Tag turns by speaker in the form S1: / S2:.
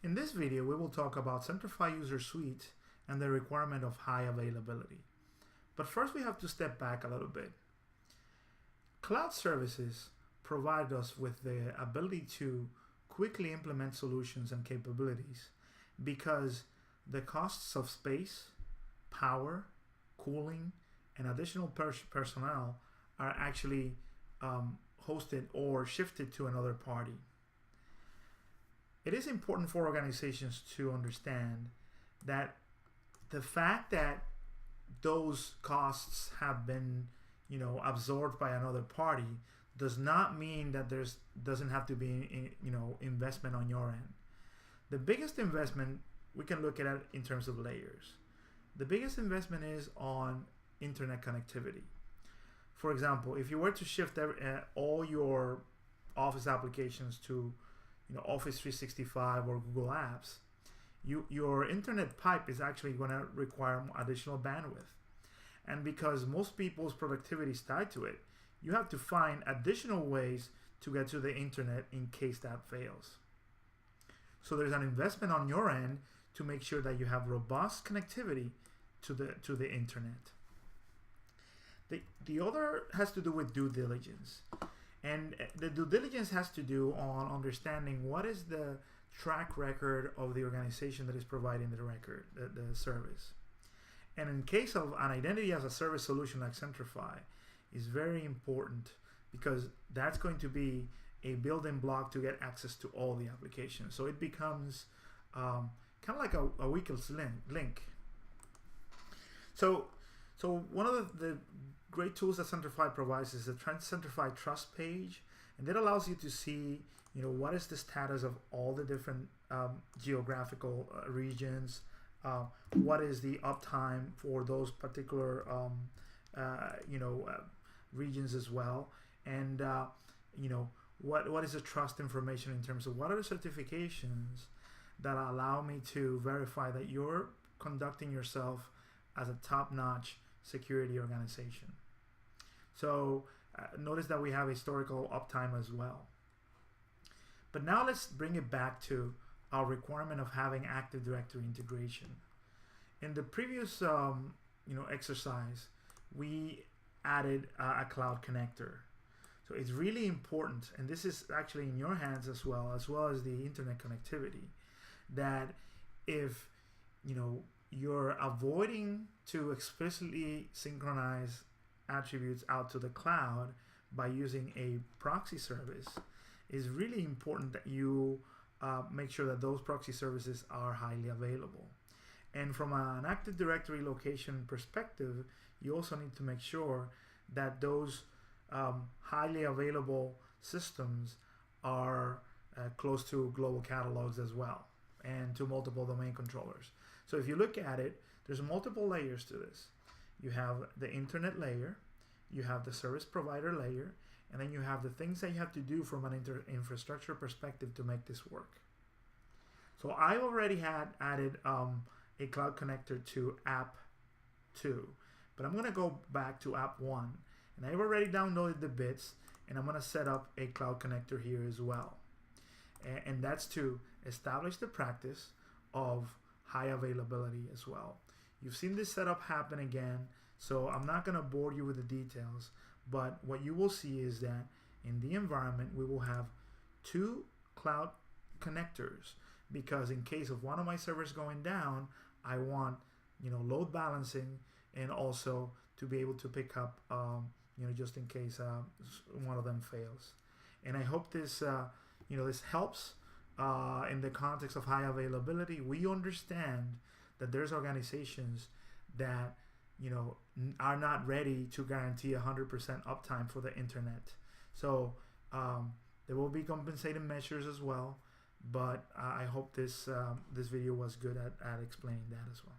S1: In this video, we will talk about Centrify User Suite and the requirement of high availability. But first we have to step back a little bit. Cloud services provide us with the ability to quickly implement solutions and capabilities because the costs of space, power, cooling, and additional personnel are actually hosted or shifted to another party. It is important for organizations to understand that the fact that those costs have been, absorbed by another party does not mean that doesn't have to be, investment on your end. The biggest investment we can look at it in terms of layers. The biggest investment is on internet connectivity. For example, if you were to shift all your Office applications to Office 365 or Google Apps, your internet pipe is actually going to require additional bandwidth. And because most people's productivity is tied to it, you have to find additional ways to get to the internet in case that fails. So there's an investment on your end to make sure that you have robust connectivity to the internet. The other has to do with due diligence. And the due diligence has to do on understanding what is the track record of the organization that is providing the service. And in case of an identity as a service solution like Centrify, is very important because that's going to be a building block to get access to all the applications. So it becomes kind of like a weakest link. So one of the great tools that Centrify provides is the Centrify Trust page, and that allows you to see, what is the status of all the different geographical regions, what is the uptime for those particular regions as well, and what is the trust information in terms of what are the certifications that allow me to verify that you're conducting yourself as a top-notch security organization. So notice that we have historical uptime as well. But now let's bring it back to our requirement of having Active Directory integration. In the previous exercise, we added a cloud connector. So it's really important, and this is actually in your hands as well as the internet connectivity, that if you're avoiding to explicitly synchronize attributes out to the cloud by using a proxy service, is really important that you make sure that those proxy services are highly available. And from an Active Directory location perspective, you also need to make sure that those highly available systems are close to global catalogs as well, and to multiple domain controllers. So if you look at it, there's multiple layers to this. You have the internet layer, you have the service provider layer, and then you have the things that you have to do from an infrastructure perspective to make this work. So I already had added a cloud connector to app 2, but I'm going to go back to app 1, and I've already downloaded the bits, and I'm going to set up a cloud connector here as well. And that's to establish the practice of high availability as well. You've seen this setup happen again, so I'm not going to bore you with the details, but what you will see is that in the environment we will have 2 cloud connectors, because in case of one of my servers going down, I want load balancing, and also to be able to pick up just in case one of them fails. And I hope this this helps in the context of high availability. We understand that there's organizations that are not ready to guarantee 100% uptime for the internet. So there will be compensating measures as well, but I hope this video was good at explaining that as well.